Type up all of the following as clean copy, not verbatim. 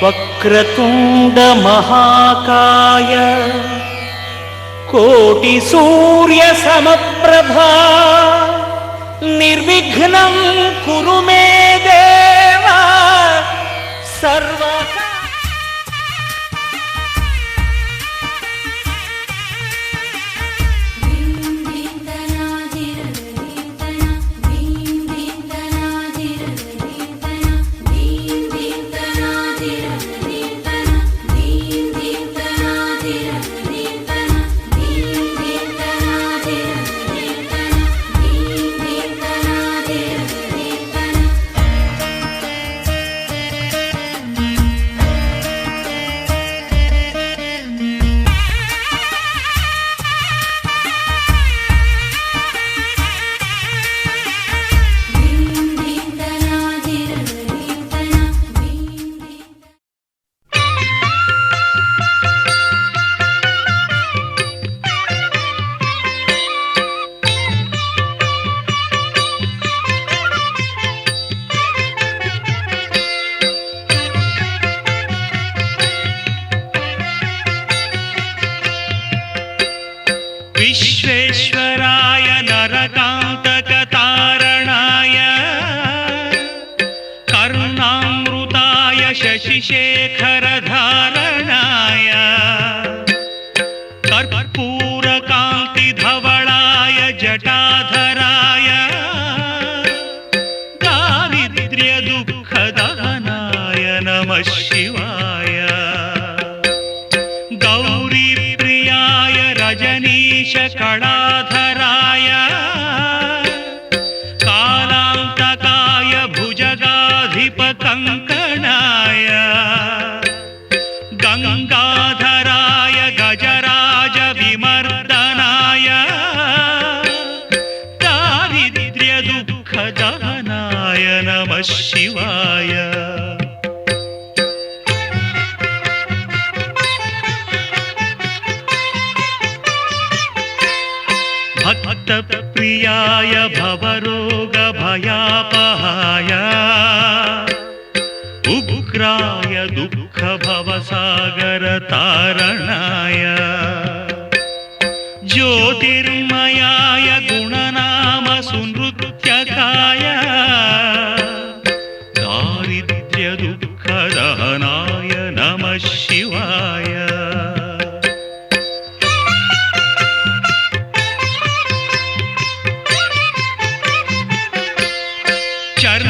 వక్రతుండ మహాకాయ కోటి సూర్య సమప్రభా నిర్విఘ్నం కురు మే దేవా సర్వ विश्वेश्वराय नरकान्तकतारणाय कर्णामृताय शशिशेखरधारणाय कर्पूरकान्तिधवलाय जटाधराय दारिद्र्यदुःखदहनाय नमः शिवाय गौरीप्रियाय रजनीशकणाधराय कालान्तकाय भुजगाधिपकङ्कणाय गङ्गाधराय गजराजविमर्दनाय दारिद्र्यदुःखदहनाय नमः शिवाय भक्तप्रियाय भवरोगभयापहाय उग्राय दुःखभवसागरतारणाय ज्योतिर्मयाय गुणनामसुनृत्यकाय दारिद्र्यदुःखदहनाय नमः शिवाय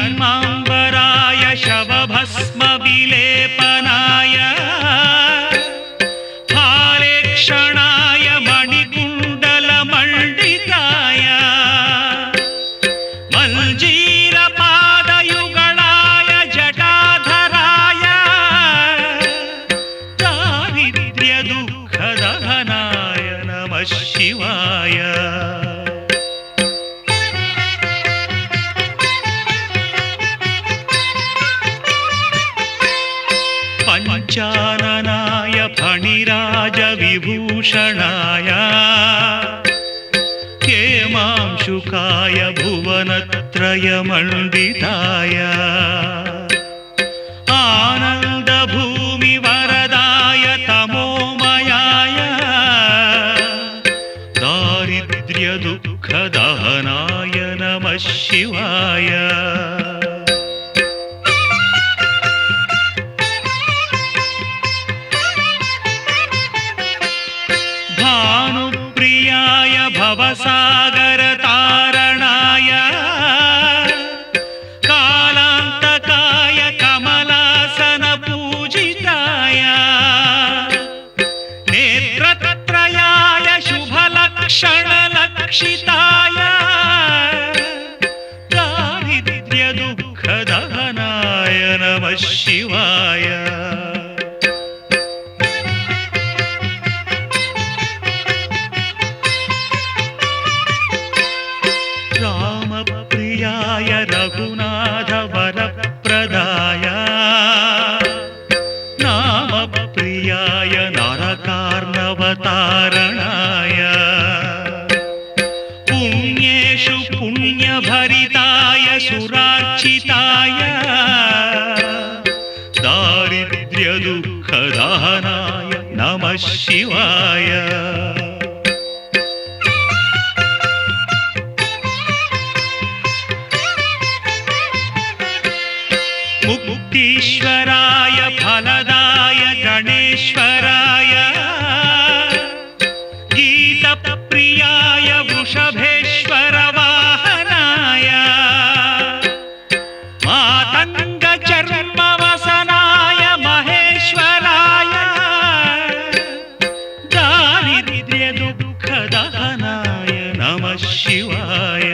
चर्माम्बराय शवभस्मविलेपनाय हारेक्षणाय मणिकुण्डलमण्डिताय मञ्जीरपादयुगलाय जटाधराय दारिद्र्यदुःखदहनाय नमः शिवाय पञ्चाननाय फणिराजविभूषणाय हेमांशुकाय भुवनत्रयमण्डिताय आनन्दभूमिवरदाय तमोमयाय दारिद्र्यदुःखदहनाय नमः शिवाय भानुप्रियाय भवसागरतारणाय कालान्तकाय कमलासनपूजिताय नेत्रत्रयाय शुभलक्षणलक्षिताय दारिद्र्यदुःखदहनाय नमः शिवाय रामप्रियाय रघुनाथवरप्रदाय नामप्रियाय नरकार्णवतारणाय पुण्येषु पुण्यभरिताय सुरार्चिताय दारिद्र्य శివాయ ముక్తీశ్వరాయ ఫలదాయ గణేశ్వరాయ గీత ప్రియాయ వృషభేశ్వర వాహనాయ మాతంగ చర్మవసనాయ మహేశ్వరాయ దారిద్ర్య దుఃఖ దహనాయ నమః శివాయ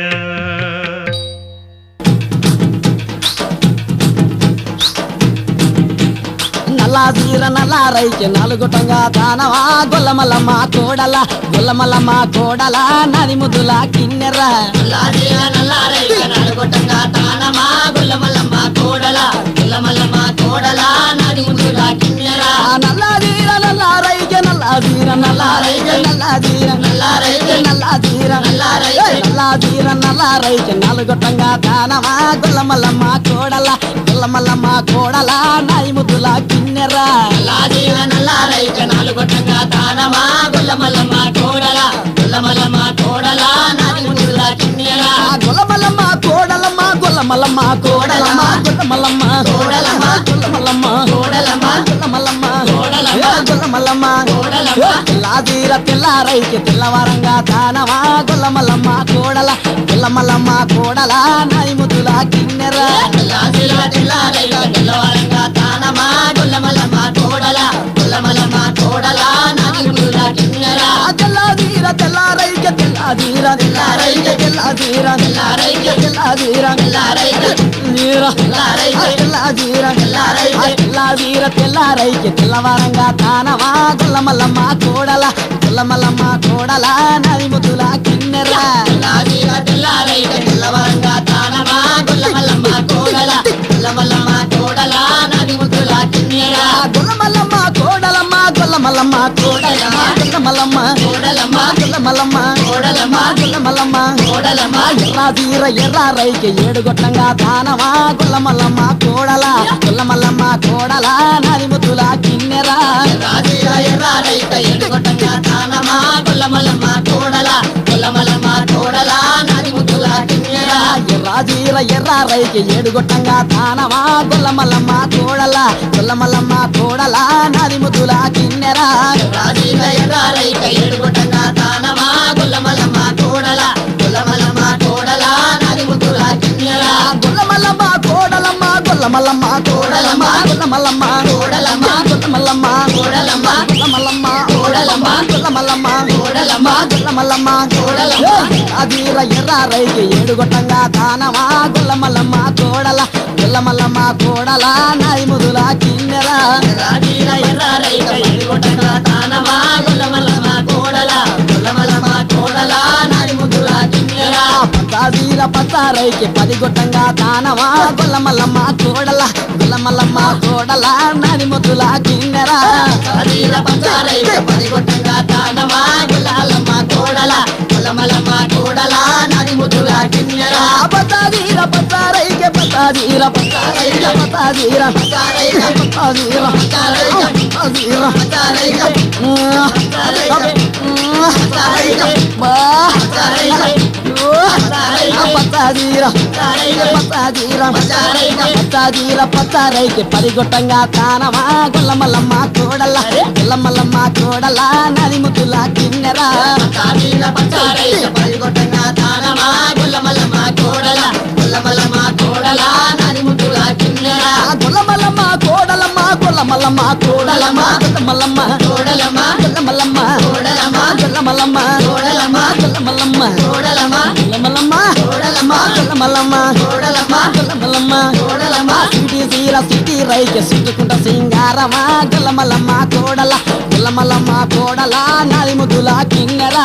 నల్లాదీర నల్లారైకి నలుగుటంగా దానవా గొల్లమల్లమ్మ కోడల గొల్లమల్లమ్మ కోడల నది ముద్దుల కిన్నెర నల్లాదీర నల్లారైకి నలుగుటంగా దానమా గొల్లమల్లమ్మ కోడల గొల్లమల్లమ్మ కోడల నది ముద్దుల కిన్నెర నల్లాదీర నల్లారైకి నల్లాదీర నల్లారైకి నల్లాదీర నల్లారైకి నల్లాదీర నల్లారైకి నల్లాదీర నల్లారైకి నలుగుటంగా దానవా గొల్లమల్లమ్మ కోడల గొల్లమల్లమ్మ కోడల నది ముద్దుల కిన్నెర నల్లాదీర నల్లారైకి నలుగుటంగా దానమా గొల్లమల్లమ్మ కోడల గొల్లమల్లమ్మ కోడల నది ముద్దుల కిన్నెర గొల్లమల్లమ్మ కోడలమ్మ గొల్లమల్లమ్మ కోడలమ్మ గొల్లమల్లమ్మ కోడలమ్మ గొల్లమల్లమ్మ కోడలమ్మ గొల్లమల్లమ్మ కోడలమ్మ గొల్లమల్లమ్మ కోడలమ్మ తెల్లాదీర తెల్లారైకి తెల్లవారంగా దానవా గొల్లమల్లమ్మ కోడల గొల్లమల్లమ్మ కోడల నది ముద్దుల కిన్నెర నల్లాదీర తెల్లారైకి తెల్లవారంగా దానమా గొల్లమల్లమ్మ కోడల గొల్లమల్లమ్మ కోడల నది ముద్దుల కిన్నెర తెల్లాదీర తెల్లారైకి తెల్లాదీర తెల్లారైకి తెల్లాదీర తెల్లారైకి తెల్లాదీర తెల్లారైకి తెల్లారైకి తెల్లాదీర తెల్లారైకి తెల్లాదీర తెల్లారైకి తెల్లవారంగా దానవా గొల్లమల్లమ్మ కోడల గొల్లమల్లమ్మ కోడల నది ముద్దుల కిన్నెర నల్లాదీర తెల్లారైకి తెల్లవారంగా దానమా గొల్లమల్లమ్మ కోడల గొల్లమల్లమ్మ కోడల నది ముద్దుల కిన్నెర గొల్లమల్లమ్మ కోడలమ్మ గొల్లమల్లమ్మ కోడలమ్మ గొల్లమల్లమ్మ కోడలమ్మ గొల్లమల్లమ్మ కోడలమ్మ గొల్లమల్లమ్మ కోడలమ్మ ఎర్రాదీర ఎర్రారైకి ఏడుగొట్టంగా దానవా గొల్లమల్లమ్మ కోడల గొల్లమల్లమ్మ కోడల నది ముద్దుల కిన్నెర ఎర్రాదీర ఎర్రారైకి ఎడుగొట్టంగా దానమా గొల్లమల్లమ్మ కోడల గొల్లమల్లమ్మ కోడల నది ముద్దుల కిన్నెర ఎర్రాదీర ఎర్రారైకి ఏడుగొట్టంగా దానవా గొల్లమల్లమ్మ కోడల గొల్లమల్లమ్మ కోడల నది ముద్దుల కిన్నెర ఎర్రాదీర ఎర్రారైకి ఎడుగొట్టంగా దానమా గొల్లమల్లమ్మ కోడల గొల్లమల్లమ్మ కోడల నది ముద్దుల కిన్నెర గొల్లమల్లమ్మ కోడలమ్మ గొల్లమల్లమ్మ కోడలమ్మ గొల్లమల్లమ్మ కోడలమ్మ గొల్లమల్లమ్మ కోడలమ్మ గొల్లమల్లమ్మ కోడలమ్మ గొల్లమల్లమ్మ కోడలమ్మ గొల్లమల్లమ్మ కోడలమ్మ అదీర ఎర్రారైకి ఏడుగొట్టంగా దానవా గొల్లమల్లమ్మ కోడల గొల్లమల్లమ్మ కోడల నది ముదుల కిన్నెర ఎర్రాదీర ఎర్రారైకి ఎడుగొట్టంగా దానమా గొల్లమల్లమ్మ కోడల గొల్లమల్లమ్మ కోడల నది ముద్దుల కిన్నెర పతాదీర పతారైకి పదిగొట్టంగా దానవా గొల్లమల్లమ్మ కోడల గొల్లమల్లమ్మ కోడల నది ముదుల కిన్నెర ఎర్రాదీర పతారైకి పదిగొట్టంగా దానమా గొల్లమల్లమ్మ కోడల గొల్లమల్లమ్మ కోడల నది ముద్దుల కిన్నెర పతాదీర పతారైకి పతాదీర పతారైకి పతాదీర పతారైకి పతాదీర పతారైకి పతాదీర పతారైకి పతారైకి పరిగొట్టంగా తానమా గొల్లమల్లమ్మ కోడల గొల్లమల్లమ్మ కోడల నది ముద్దుల కిన్నెర ఎర్రాదీర పతారైకి పదిగొట్టంగా దానమా గొల్లమల్లమ్మ కోడల గొల్లమల్లమ్మ కోడల నది ముద్దుల కిన్నెర గొల్లమల్లమ్మ కోడలమ్మ గొల్లమల్లమ్మ కోడలమ్మ గొల్లమల్లమ్మ కోడలమ్మ గొల్లమల్లమ్మ కోడలమ్మ గొల్లమల్లమ్మ కోడలమ్మ గొల్లమల్లమ్మ కోడలమ్మ గొల్లమల్లమ్మ కోడలమ్మ గొల్లమల్లమ్మ కోడలమ్మ గొల్లమల్లమ్మ కోడలమ్మ సిటీ సీర సిటీ రైకి సిట్టుకుంట సింగారమా గొల్లమల్లమ్మ కోడల గొల్లమల్లమ్మ కోడల నది ముద్దుల కిన్నెర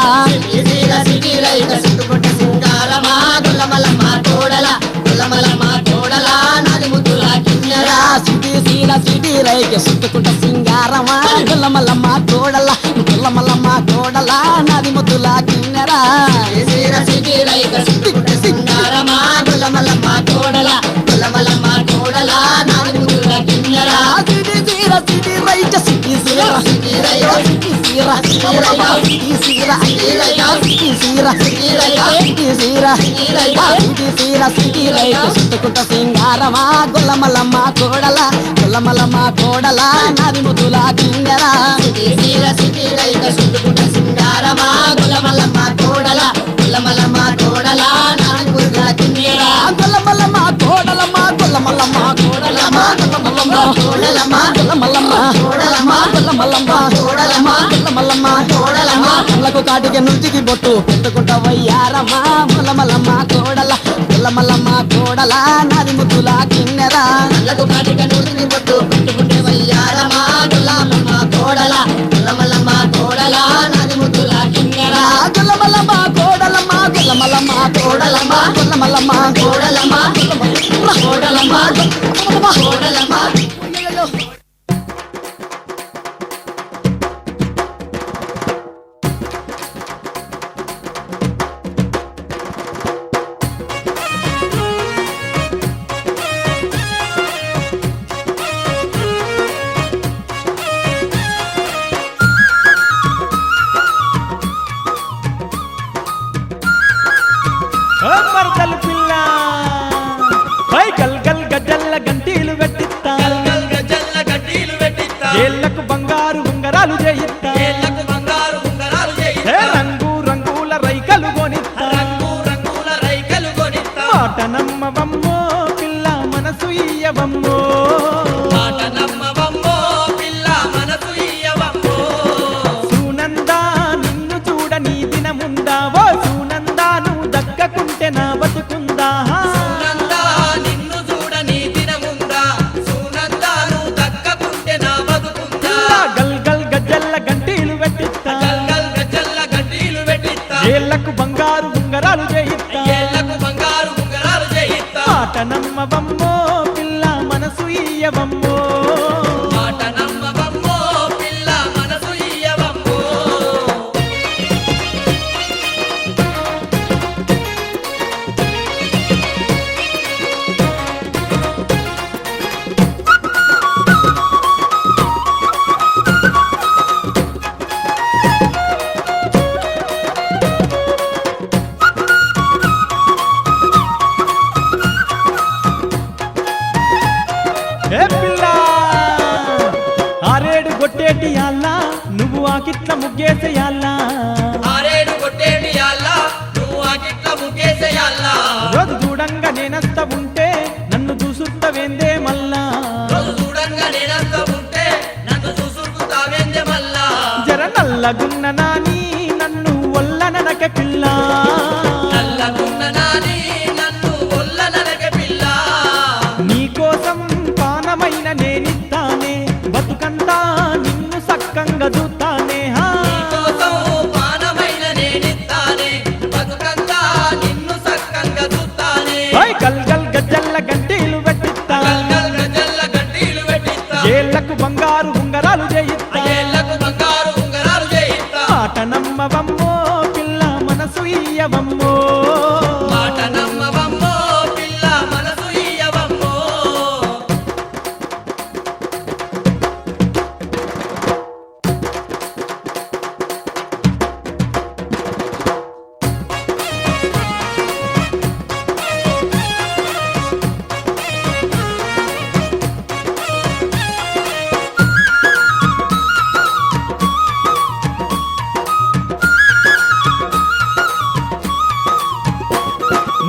సిటీల సిటీలైక సిట్టుకుంట సింగారమా గొల్లమల్లమ్మ కోడల గొల్లమల్లమ్మ కోడల నది ముద్దుల కిన్నెర సిటీ సీర సిటీ రైకి సిట్టుకుంట సింగారమా గొల్లమల్లమ్మ కోడల గొల్లమల్లమ్మ కోడల నది ముద్దుల కిన్నెర సిటీల సిటీలైక సిట్టుకుంట సింగారమా గొల్లమల్లమ్మ కోడల గొల్లమల్లమ్మ కోడల నది ముద్దుల కిన్నెర సిటీ సీర సిటీ రైకి సిటీ సీర సిటీలైక సిటీ సీర ఈ సీర సిటీ రైట్ చుట్టుకుంట సింగారమా గుల్లమల్లమ్మ కోడల గుల్లమల్లమ్మ కోడల నాది ముద్దుల కింగరా సిటీ రైక చుట్టుకుంట సింగారమా గుల్లమల్లమ్మ కోడల గుల్లమల్లమ్మ కోడల నాది ముద్దుల కింగరా గుల్లమల్లమ్మ కోడలమ్మ గుల్లమల్లమ్మ కోడలమ్మ గుల్లమల్లమ్మ కోడలమ్మ గుల్లమల్లమ్మ కోడలమ్మ గుల్లమల్లమ్మ కోడలమ్మ గుల్లమల్లమ్మ కోడలమ్మ కళ్ళకు కాటికి నుడికి బొట్టు పెట్టుకుంటా వయ్యారమ్మ గుల్లమల్లమ్మ కోడల గుల్లమల్లమ్మ కోడల నాది ముద్దుల కిన్నెరా కళ్ళకు కాటిక నూతిని బొట్టు పెట్టుకుంటే వయ్యారమా గుల్లమల్లమ్మ కోడల గుల్లమల్లమ్మ కోడల నాది ముద్దుల కిన్నెరా గుల్లమల్లమ్మ కోడలమ్మ గుల్లమల్లమ్మ కోడలమ్మ గుల్లమల్లమ్మ కోడలమ్మ కోడలమ్మ కోడలమ్మ ఓ మరదలు పిల్ల హై గల్ గల్ గజల్ల గంటీలు పెట్టిస్తా గజల్ల గడ్డీలు పెట్టిస్తా ఏళ్లకు బంగారు ఉంగరాలు చేయిస్తా ఏళ్లకు బంగారు ఉంగరాలు హే చేయిస్తా రంగు రంగుల రైకలు కొనిస్తా రంగు రంగుల రైకలు కొనిస్తా మాట నమ్మవమ్మో పిల్ల మనసు ఇయ్యవమ్మో మాట నమ్మవమ్మో పిల్ల మనసు ఇయ్యవమ్మో సునందా నిన్ను చూడని దినముందా ఓ సునందా నువ్వు దక్కకుంటే నా బతుకుందా సునందా నిన్ను చూడని దినముందా సునందా నువ్వు దక్కకుంటే నా బతుకుందా గల్ గల్ గజల్ల గంటీలు పెట్టిస్తా గల్ గజల్ల గడ్డీలు పెట్టిస్తా ఏళ్లకు బంగారు ఉంగరాలు చేయిస్తా ఏళ్లకు బంగారు ఉంగరాలు చేయిస్తా మాట నమ్మవమ్మో పిల్ల మనసు ఇయ్యవమ్మో మాట నమ్మవమ్మో పిల్ల మనసు ఇయ్యవమ్మో ఏ పిల్ల ఆరేడు కొట్టేటి యాల్లా నువ్వు ఆకిట్ల ముగ్గేసేయాల్లా ఆరేడు కొట్టేటి యాల్లా నువ్వు ఆ గిట్ల ముగ్గేసేయాల్లా రోజు చూడంగా నేనస్త ఉంటే నన్ను చూసుట్టవేందే మల్లా రోజు చూడంగా నేనంత ఉంటే నన్ను చూసుకుంటావేందే మల్లా జర నల్లగున్న నాని నన్ను ఒల్లననక పిల్ల నల్లగున్న నాని నన్ను ఒల్లననక పిల్ల నీకోసం పానమైన నేనిస్తానే బతుకంతా నిన్ను సక్కంగా చూస్తానే నీకోసం పానమైన నేనిస్తానే బతుకంతా నిన్ను సక్కంగా చూస్తానే గల్ గల్ గజ్జల్ల గంటీలు పెట్టిస్తా గల్ గజల్ల గడ్డీలు పెట్టిస్తా ఏళ్లకు బంగారు ఉంగరాలు చేయిస్తా ఏళ్లకు బంగారు ఉంగరాలు చేయిస్తా మాట నమ్మవమ్మో పిల్ల మనసు ఇయ్యవమ్మో మాట నమ్మవమ్మో పిల్ల మనసు ఇయ్యవమ్మో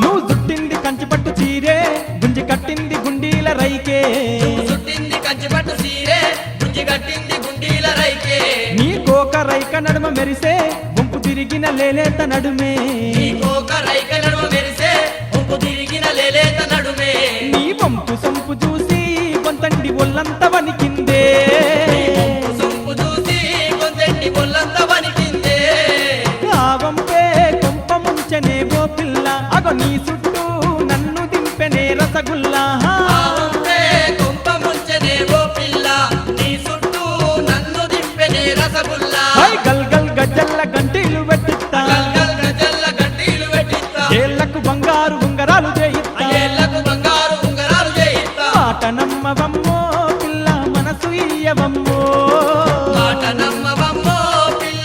నువ్వు చుట్టింది కంచిపట్టు చీరే గుంజి కట్టింది గుండీల రైకే చుట్టింది కంచిపట్టు సీరే గుంజి కట్టింది గుండీల రైకే నీ కోక రైక నడుమ మెరిసే గుంపు తిరిగిన లేలేత నడుమే నీకోక రైక నడుమ మెరిసే ఒంపు తిరిగిన లేలేత నడుమే నీ వంపు సొంపు చూసి కొంతండి ఒళ్ళంత వణికిందే సొంపు చూసి కొంచెంటి ఒళ్ళంత వణికిందే ఆ వంపే కొంప ముంచనే ఓ పిల్ల అగో నీ చుట్టూ నన్ను దింపెనే రసగుల్లా ఆవంపే కొంప ముంచెనే ఓ పిల్ల నీ చుట్టూ నన్ను దింపెనే రసగుల్లా గల్ గల్ గజ్జల్ల గంటీలు పెట్టిస్తా గల్ గజల్ల గడ్డీలు పెట్టిస్తా ఏళ్లకు బంగారు ఉంగరాలు చేయిస్తా ఏళ్లకు బంగారు ఉంగరాలు చేయిస్తా మాట నమ్మవమ్మో పిల్ల మనసు ఇయ్యవమ్మో మాట నమ్మవమ్మో పిల్ల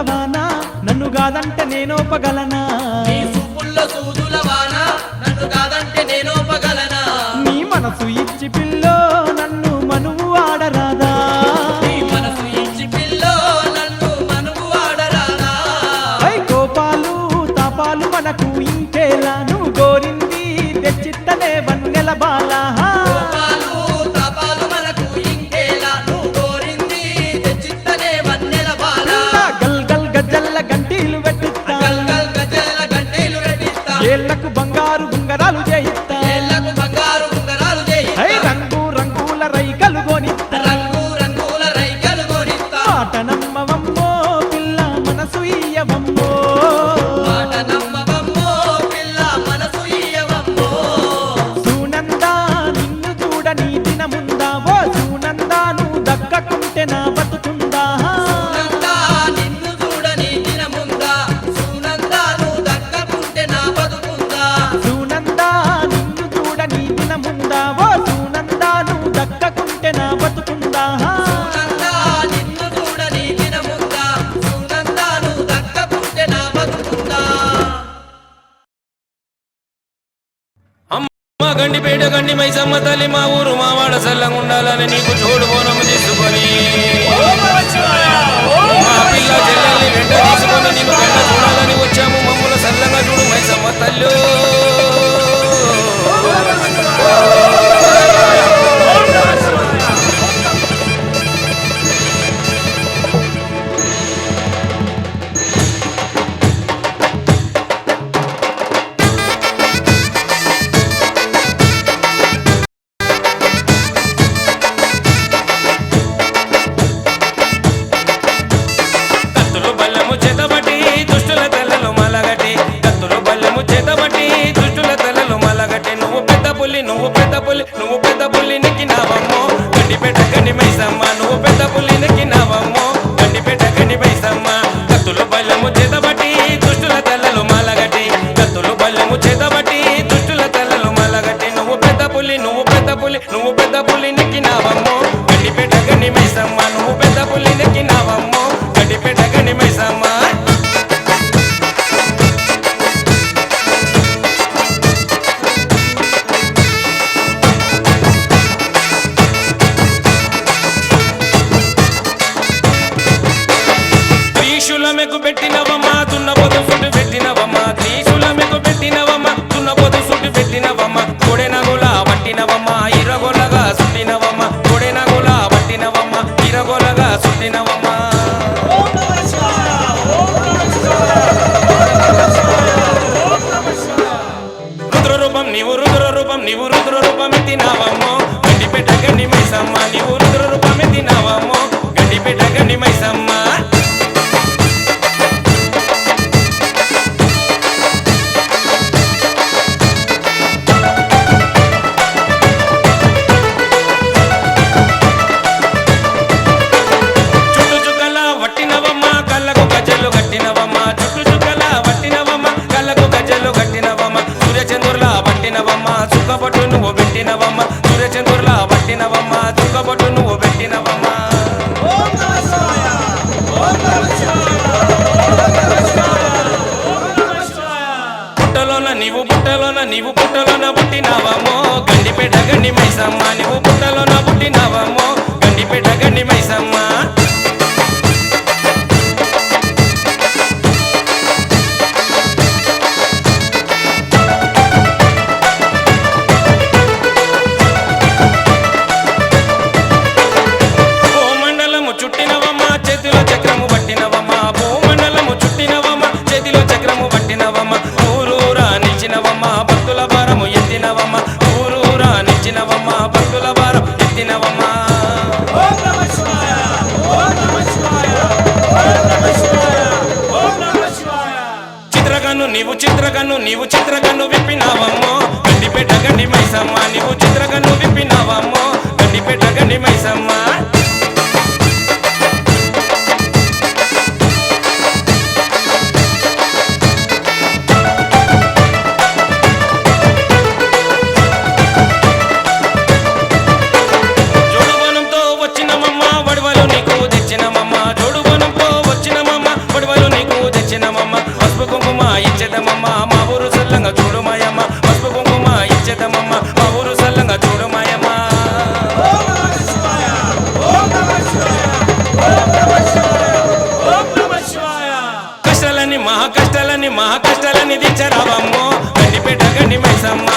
వాన నన్ను కాదంటే నేనోపగలనా నీ చూపుల్లో సూదుల వాన నన్ను కాదంటే నేనోపగలనా నీ మనసు ఇచ్చి పిల్లో నన్ను మనువు ఆడరాదా నీ మనసు ఇచ్చి పిల్లో నన్ను మనువు ఆడరాదా ఐ కోపాలు తాపాలు మనకు ఇంకేలా నువ్వు గోరింది తెచ్చిత్తనే వన్నెల బాలా కోపాలు తాపాలు మనకు ఇంకేలా నువ్వు కోరింది తెచ్చిత్తనే వన్నెల బాల గల్ గల్ గజ్జల్ల గంటీలు పెట్టిస్తా గల్ గల్ గజల గంటేలు రెడ్డిస్తా ఏళ్లకు బంగారు ఉంగరాలు చేయిస్తా ఏళ్లకు బంగారు ఉంగరాలు చేయిస్తా ఐ రంగు రంగుల రైకలు గోనిస్తా రంగు రంగుల రైకలు కొనిస్తా మాట నమ్మవమ్మో పిల్ల మనసు ఇయ్యవమ్మో మాట నమ్మవమ్మో పిల్ల మనసు ఇయ్యవమ్మో సూనందా నిన్ను చూడని దినముందా ఓ సూనందా నువ్వు దక్కకుంటే నా బతుకుందా సునందా నిన్ను చూడని దినముందా సునందా నువ్వు దక్కకుంటే నా బతుకుందా సూనందా నిన్ను చూడని దినముందా ఓ సూనందా నువ్వు దక్కకుంటే నా బతుకుందా సునందా నిన్ను చూడని దినముందా సునందా నువ్వు దక్కకుంటే నా బతుకుందా మా గండిపేట గండి మైసమ్మ తల్లి మా ఊరు మా వాడ సల్లంగా ఉండాలని నీకు చోడు బోనము తీసుకొని మా పిల్ల చెల్లెల్ని వెంట తీసుకొని నీకు వెంట చూడాలని వచ్చాము మమ్మల్ని సల్లంగా చూడు మైసమ్మ తల్లు కత్తులు బల్లెము చేతబట్టి దుష్టుల తెల్లలు మలగటి కత్తులు బల్లెము చేతబట్టి దుష్టుల తెల్లలు మలగటి నువ్వు పెద్ద పుల్లి నువ్వు పెద్ద పుల్లి నువ్వు పెద్ద పుల్లి నెక్కినావమ్మో గండిపేట గండి మైసమ్మ నువ్వు పెద్ద పుల్లి నెక్కినావమ్మో గండిపేట గండి మైసమ్మ కత్తులు బల్లెము చేతబట్టి దుష్టుల తెల్లలు మలగటి కత్తులు బల్లెము చేతబట్టి దుష్టుల తెల్లలు మలగటి నువ్వు పెద్ద పుల్లి నువ్వు పెద్ద పుల్లి నువ్వు పెద్ద పుల్లి నెక్కినావమ్మో గండిపేట గండి మైసమ్మ నువ్వు పెద్ద పుల్లి నెక్కినావమ్మో గండిపేట గండి మైసమ్మ త్రిశూలమెకు పెట్టినవమ్మా దున్నపోతు సుట్టు పెట్టినవమ్మా త్రిశూలమెకు పెట్టినవమ్మా దున్నపోతు సుట్టు పెట్టినవమ్మా కొడెనగుల పట్టినవమ్మా ఇరగొలగా సుట్టినవమ్మా కొడెనగుల పట్టినవమ్మా ఇరగొలగా సుట్టినవమ్మా రుద్రరూపం నీవు రుద్రరూపం నీవు రుద్రరూపం ఎత్తినావమ్మో గండిపేట గండి మైసమ్మ నీవు రుద్రరూపం ఎత్తినావమ్మో గండిపేట గండి మైసమ్మ చుట్టు చుక్కల వట్టినవమ్మ కళ్ళకు గజ్జలు కట్టినవమ్మ చుట్టు చుక్కల వట్టినవమ్మ కళ్ళకు గజ్జలు కట్టినవమ్మ సూర్యచంద్రుల పట్టినవమ్మ చుక్కబొట్టు నువ్వు పెట్టినవమ్మ సూర్యచంద్రుల పట్టినవమ్మ చుక్కబొట్టు నువ్వు పెట్టినవమ్మ పుట్టలోన నీవు పుట్టలోన పుట్టినావమ్మో గండిపేట గండి మైసమ్మ నీవు పుట్టలోన పుట్టినావమ్మో గండిపేట గండి మైసమ్మ భూమండలము చుట్టినవమ్మ చేతిలో చక్రము పట్టినవమ్మ భూమండలము చుట్టినవమ్మ చేతిలో చక్రము పట్టినవమ్మ ఊరూరా నిలిచినవమ్మ భక్తుల భారము ఎత్తినవమ్మ ఊరూరా నిలిచినవమ్మ భక్తుల భారం ఎత్తినవమ్మ నీవు చిత్రకన్ను విప్పినావమ్మో గండిపేట గండి మైసమ్మ నీవు చిత్రకన్ను విప్పినావమ్మో గండిపేట గండి మైసమ్మ జోడుబోనంతో వచ్చినమమ్మ వడివలు నీకు తెచ్చినమమ్మ జోడుబోనంతో వచ్చినమమ్మ వడివలు సల్లంగా చూడు మాయమ్మ పసుపు కుంకుమ ఇచ్చేదమ్మమ్మ మా ఊరు సల్లంగా చూడు మాయమ్మ కష్టాలని మహా కష్టాలని దించరావమ్మో గండిపేట గండి మైసమ్మ